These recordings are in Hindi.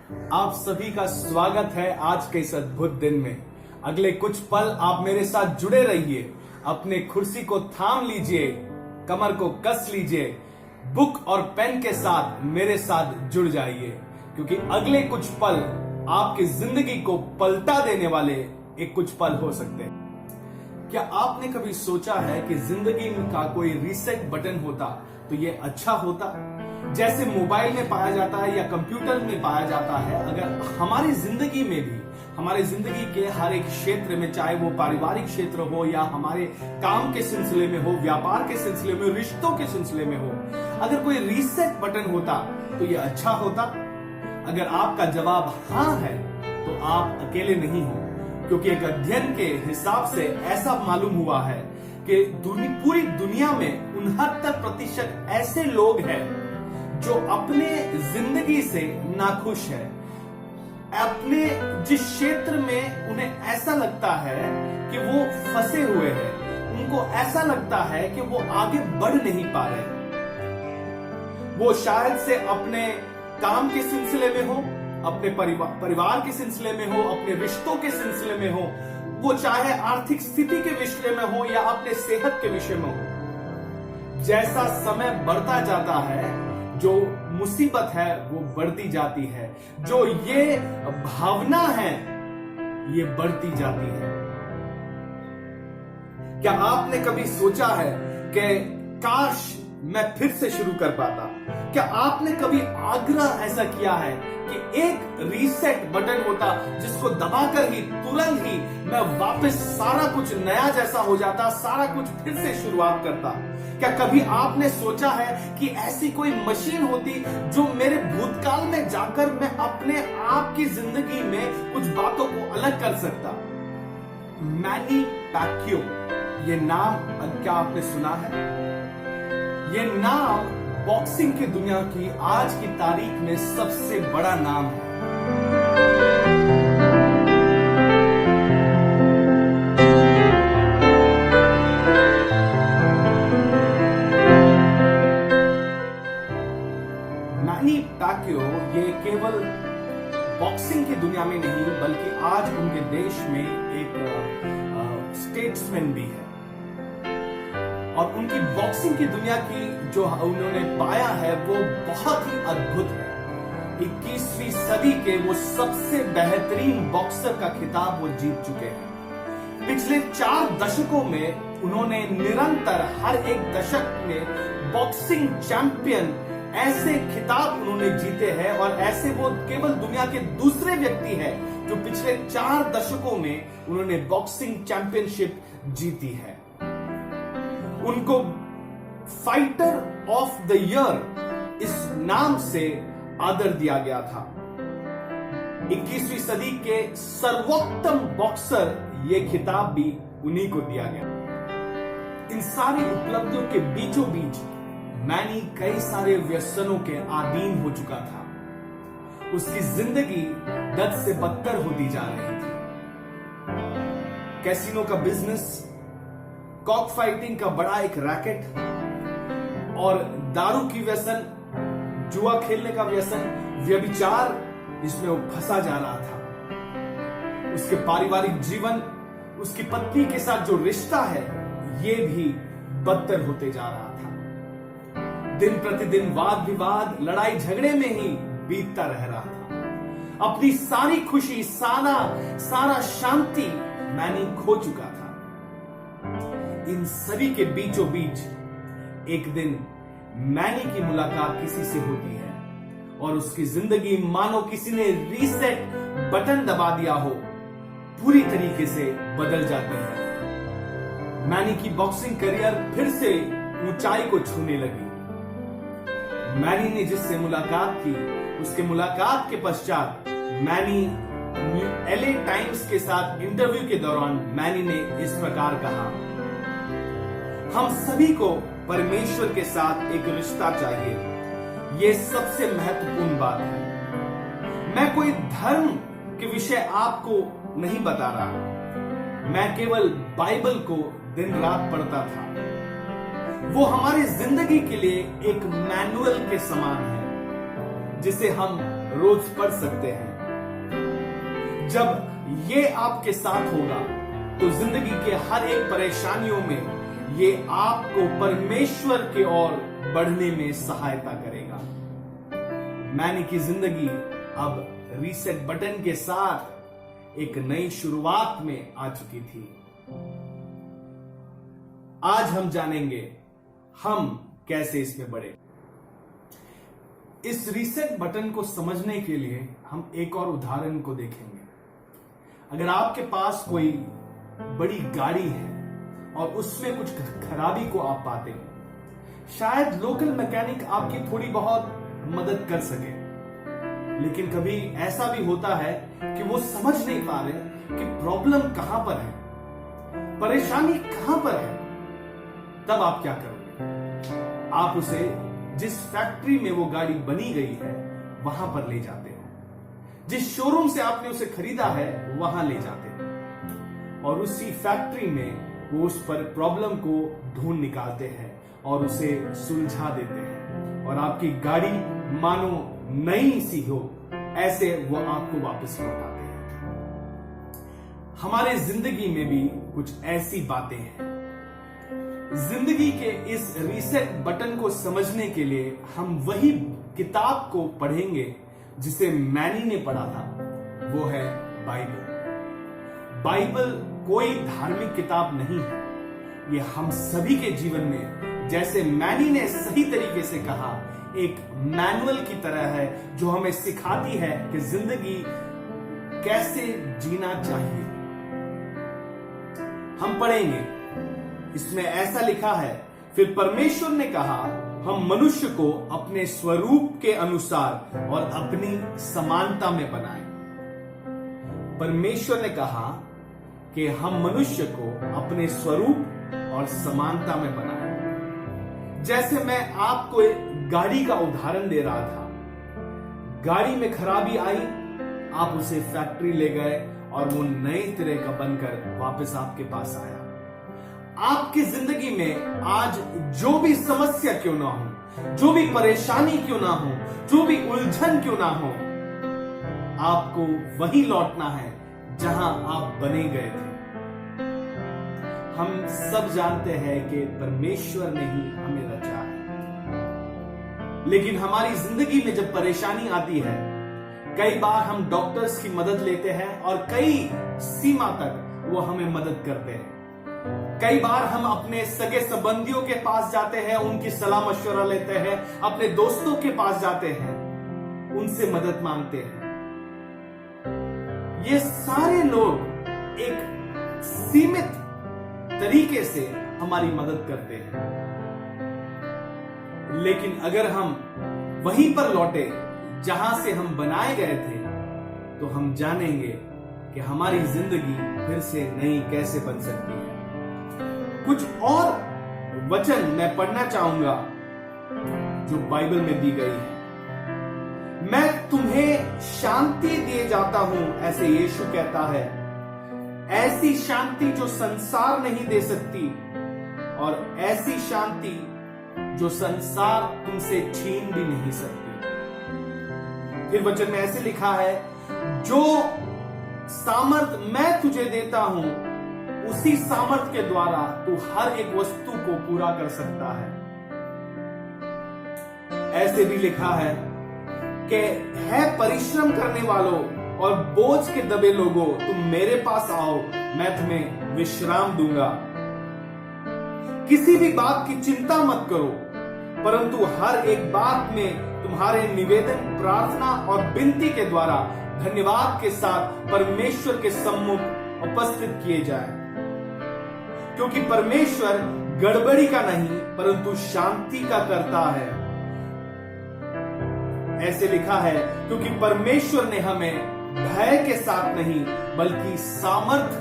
आप सभी का स्वागत है आज के इस अद्भुत दिन में। अगले कुछ पल आप मेरे साथ जुड़े रहिए। अपने कुर्सी को थाम लीजिए, कमर को कस लीजिए, बुक और पेन के साथ मेरे साथ जुड़ जाइए, क्योंकि अगले कुछ पल आपकी जिंदगी को पलटा देने वाले एक कुछ पल हो सकते हैं। क्या आपने कभी सोचा है कि जिंदगी का कोई रीसेट बटन होता तो ये अच्छा होता? जैसे मोबाइल में पाया जाता है या कंप्यूटर में पाया जाता है, अगर हमारी जिंदगी में भी, हमारी जिंदगी के हर एक क्षेत्र में, चाहे वो पारिवारिक क्षेत्र हो या हमारे काम के सिलसिले में हो, व्यापार के सिलसिले में, रिश्तों के सिलसिले में हो, अगर कोई रीसेट बटन होता तो ये अच्छा होता? अगर आपका जवाब हाँ है तो आप अकेले नहीं हो, क्योंकि एक अध्ययन के हिसाब से ऐसा मालूम हुआ है कि पूरी दुनिया में 69% ऐसे लोग हैं जो अपने जिंदगी से नाखुश है। अपने जिस क्षेत्र में उन्हें ऐसा लगता है कि वो फंसे हुए हैं, उनको ऐसा लगता है कि वो आगे बढ़ नहीं पा रहे। वो शायद से अपने काम के सिलसिले में हो, अपने परिवार के सिलसिले में हो, अपने रिश्तों के सिलसिले में हो, वो चाहे आर्थिक स्थिति के विषय में हो या अपने सेहत के विषय में हो। जैसा समय बढ़ता जाता है, जो मुसीबत है वो बढ़ती जाती है, जो ये भावना है ये बढ़ती जाती है। क्या आपने कभी सोचा है कि काश मैं फिर से शुरू कर पाता? क्या आपने कभी आग्रह ऐसा किया है कि एक रीसेट बटन होता जिसको दबाकर ही तुरंत ही मैं वापस सारा कुछ नया जैसा हो जाता, सारा कुछ फिर से शुरुआत करता? क्या कभी आपने सोचा है कि ऐसी कोई मशीन होती जो मेरे भूतकाल में जाकर मैं अपने आप की जिंदगी में कुछ बातों को अलग कर सकता? मैनी पैक्यो, ये नाम क्या आपने सुना है? ये नाम बॉक्सिंग की दुनिया की आज की तारीख में सबसे बड़ा नाम है। मैनी पैक्यो ये केवल बॉक्सिंग की दुनिया में नहीं, बल्कि आज उनके देश में एक स्टेट्समैन भी है। और उनकी बॉक्सिंग की दुनिया की जो उन्होंने पाया है वो बहुत ही अद्भुत है। 21वीं सदी के वो सबसे बेहतरीन बॉक्सर का खिताब वो जीत चुके हैं। पिछले 4 दशकों में उन्होंने निरंतर हर एक दशक में बॉक्सिंग चैंपियन ऐसे खिताब उन्होंने जीते हैं, और ऐसे वो केवल दुनिया के दूसरे व्यक्ति हैं जो पिछले 4 दशकों में उन्होंने बॉक्सिंग चैंपियनशिप जीती है। उनको फाइटर ऑफ द ईयर इस नाम से आदर दिया गया था। 21वीं सदी के सर्वोत्तम बॉक्सर ये खिताब भी उन्हीं को दिया गया। इन सारी उपलब्धियों के बीचों बीच मैनी कई सारे व्यसनों के अधीन हो चुका था। उसकी जिंदगी बद से बदतर होती जा रही थी। कैसीनो का बिजनेस, कॉक फाइटिंग का बड़ा एक रैकेट, और दारू की व्यसन, जुआ खेलने का व्यसन, व्यभिचार, इसमें वो फंसा जा रहा था। उसके पारिवारिक जीवन, उसकी पत्नी के साथ जो रिश्ता है, ये भी बदतर होते जा रहा था। दिन प्रतिदिन वाद विवाद, लड़ाई झगड़े में ही बीतता रह रहा था। अपनी सारी खुशी, सारा शांति मैनी खो चुका था। इन सभी के बीचों बीच एक दिन मैनी की मुलाकात किसी से होती है, और उसकी जिंदगी मानो किसी ने रीसेट बटन दबा दिया हो, पूरी तरीके से बदल जाती है। मैनी की बॉक्सिंग करियर फिर से ऊंचाई को छूने लगी। मैनी ने जिससे मुलाकात की, उसके मुलाकात के पश्चात मैनी LA टाइम्स के साथ इंटरव्यू के दौरान मैनी ने इस प्रकार कहा, हम सभी को परमेश्वर के साथ एक रिश्ता चाहिए। ये सबसे महत्वपूर्ण बात है। मैं कोई धर्म के विषय आपको नहीं बता रहा, मैं केवल बाइबल को दिन रात पढ़ता था। वो हमारी जिंदगी के लिए एक मैनुअल के समान है, जिसे हम रोज पढ़ सकते हैं। जब ये आपके साथ होगा तो जिंदगी के हर एक परेशानियों में ये आपको परमेश्वर की ओर बढ़ने में सहायता करेगा। मैनी की जिंदगी अब रीसेट बटन के साथ एक नई शुरुआत में आ चुकी थी। आज हम जानेंगे हम कैसे इसमें बढ़े। इस रीसेट बटन को समझने के लिए हम एक और उदाहरण को देखेंगे। अगर आपके पास कोई बड़ी गाड़ी है और उसमें कुछ खराबी को आप पाते हैं, शायद लोकल मैकेनिक आपकी थोड़ी बहुत मदद कर सके, लेकिन कभी ऐसा भी होता है कि वो समझ नहीं पा रहे कि प्रॉब्लम कहां पर है, परेशानी कहां पर है। तब आप क्या करोगे? आप उसे जिस फैक्ट्री में वो गाड़ी बनी गई है वहां पर ले जाते हो, जिस शोरूम से आपने उसे खरीदा है वहां ले जाते हो, और उसी फैक्ट्री में वो उस पर प्रॉब्लम को ढूंढ निकालते हैं और उसे सुलझा देते हैं, और आपकी गाड़ी मानो नई सी हो ऐसे वो आपको वापस लौटाते हैं। हमारे जिंदगी में भी कुछ ऐसी बातें हैं। जिंदगी के इस रीसेट बटन को समझने के लिए हम वही किताब को पढ़ेंगे जिसे मैनी ने पढ़ा था, वो है बाइबल। बाइबल कोई धार्मिक किताब नहीं है, ये हम सभी के जीवन में, जैसे मैनी ने सही तरीके से कहा, एक मैनुअल की तरह है जो हमें सिखाती है कि जिंदगी कैसे जीना चाहिए। हम पढ़ेंगे, इसमें ऐसा लिखा है, फिर परमेश्वर ने कहा, हम मनुष्य को अपने स्वरूप के अनुसार और अपनी समानता में बनाएं। परमेश्वर ने कहा कि हम मनुष्य को अपने स्वरूप और समानता में बनाएं। जैसे मैं आपको एक गाड़ी का उदाहरण दे रहा था, गाड़ी में खराबी आई, आप उसे फैक्ट्री ले गए और वो नए तरह का बनकर वापस आपके पास आया। आपकी जिंदगी में आज जो भी समस्या क्यों ना हो, जो भी परेशानी क्यों ना हो, जो भी उलझन क्यों ना हो, आपको वही लौटना है जहां आप बने गए थे। हम सब जानते हैं कि परमेश्वर ने ही हमें रचा है, लेकिन हमारी जिंदगी में जब परेशानी आती है, कई बार हम डॉक्टर्स की मदद लेते हैं और कई सीमा तक वो हमें मदद करते हैं। कई बार हम अपने सगे संबंधियों के पास जाते हैं, उनकी सलाह मशवरा लेते हैं, अपने दोस्तों के पास जाते हैं, उनसे मदद मांगते हैं। ये सारे लोग एक सीमित तरीके से हमारी मदद करते हैं, लेकिन अगर हम वहीं पर लौटे जहां से हम बनाए गए थे, तो हम जानेंगे कि हमारी जिंदगी फिर से नई कैसे बन सकती है। कुछ और वचन मैं पढ़ना चाहूंगा जो बाइबल में दी गई है। मैं तुम्हें शांति दिए जाता हूं, ऐसे यीशु कहता है, ऐसी शांति जो संसार नहीं दे सकती, और ऐसी शांति जो संसार तुमसे छीन भी नहीं सकती। फिर वचन में ऐसे लिखा है, जो सामर्थ मैं तुझे देता हूं, उसी सामर्थ के द्वारा तू हर एक वस्तु को पूरा कर सकता है। ऐसे भी लिखा है कि है परिश्रम करने वालों और बोझ के दबे लोगों, तुम मेरे पास आओ, मैं तुम्हें विश्राम दूंगा। किसी भी बात की चिंता मत करो, परंतु हर एक बात में तुम्हारे निवेदन, प्रार्थना और विनती के द्वारा धन्यवाद के साथ परमेश्वर के सम्मुख उपस्थित किए जाए, क्योंकि परमेश्वर गड़बड़ी का नहीं परंतु शांति का करता है। ऐसे लिखा है, क्योंकि परमेश्वर ने हमें भय के साथ नहीं बल्कि सामर्थ,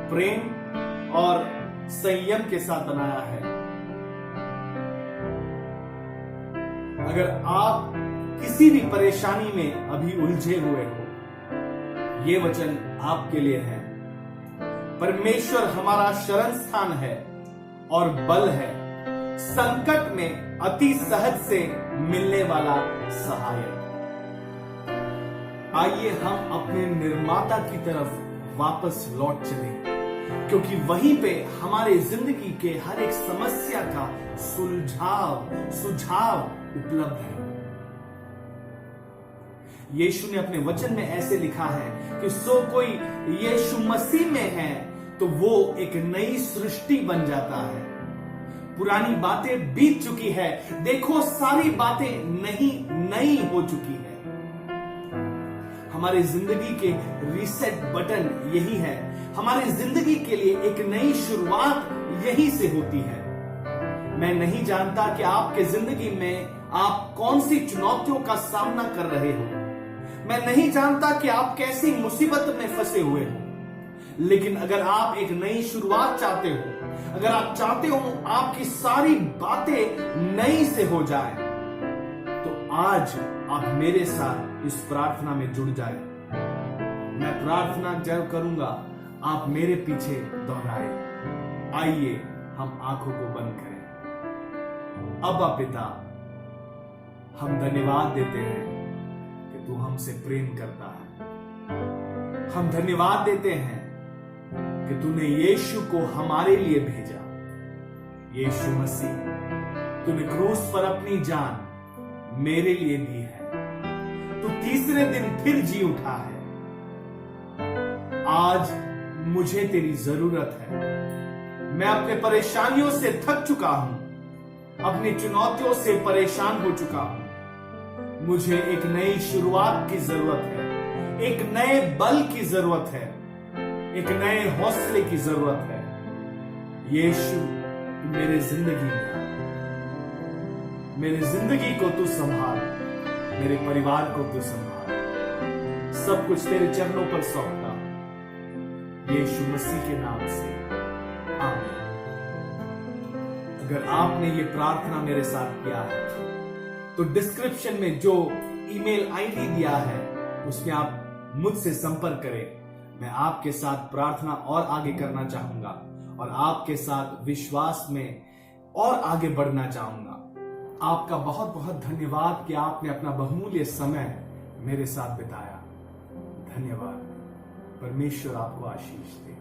प्रेम और संयम के साथ बनाया है। अगर आप किसी भी परेशानी में अभी उलझे हुए हो, ये वचन आपके लिए है। परमेश्वर हमारा शरण स्थान है और बल है, संकट में अति सहज से मिलने वाला सहायक। आइए हम अपने निर्माता की तरफ वापस लौट चलें, क्योंकि वहीं पे हमारे जिंदगी के हर एक समस्या का सुझाव उपलब्ध है। यीशु ने अपने वचन में ऐसे लिखा है कि सो कोई यीशु मसीह में है तो वो एक नई सृष्टि बन जाता है। पुरानी बातें बीत चुकी है, देखो सारी बातें नई हो चुकी है। हमारी जिंदगी के रीसेट बटन यही है। हमारी जिंदगी के लिए एक नई शुरुआत यही से होती है। मैं नहीं जानता कि आपके जिंदगी में आप कौन सी चुनौतियों का सामना कर रहे हो। मैं नहीं जानता कि आप कैसी मुसीबत में फंसे हुए हो, लेकिन अगर आप एक नई शुरुआत चाहते हो, अगर आप चाहते हो आपकी सारी बातें नई से हो जाए, तो आज आप मेरे साथ इस प्रार्थना में जुड़ जाए। मैं प्रार्थना जब करूंगा आप मेरे पीछे दोहराए। आइए हम आंखों को बंद करें। अब्बा पिता, हम धन्यवाद देते हैं कि तू हमसे प्रेम करता है। हम धन्यवाद देते हैं कि तूने यीशु को हमारे लिए भेजा। यीशु मसीह, तूने क्रूस पर अपनी जान मेरे लिए दी है। तू तीसरे दिन फिर जी उठा है। आज मुझे तेरी जरूरत है। मैं अपने परेशानियों से थक चुका हूं, अपनी चुनौतियों से परेशान हो चुका हूं। मुझे एक नई शुरुआत की जरूरत है, एक नए बल की जरूरत है, एक नए हौसले की जरूरत है। यीशु, मेरे जिंदगी में आ। मेरी जिंदगी को तू संभाल, मेरे परिवार को तू संभाल। सब कुछ तेरे चरणों पर सौंपता यीशु मसीह के नाम से, आमीन। अगर आपने ये प्रार्थना मेरे साथ किया है तो डिस्क्रिप्शन में जो ईमेल आईडी दिया है उसमें आप मुझसे संपर्क करें। मैं आपके साथ प्रार्थना और आगे करना चाहूंगा और आपके साथ विश्वास में और आगे बढ़ना चाहूंगा। आपका बहुत बहुत धन्यवाद कि आपने अपना बहुमूल्य समय मेरे साथ बिताया। धन्यवाद। परमेश्वर आपको आशीष दे।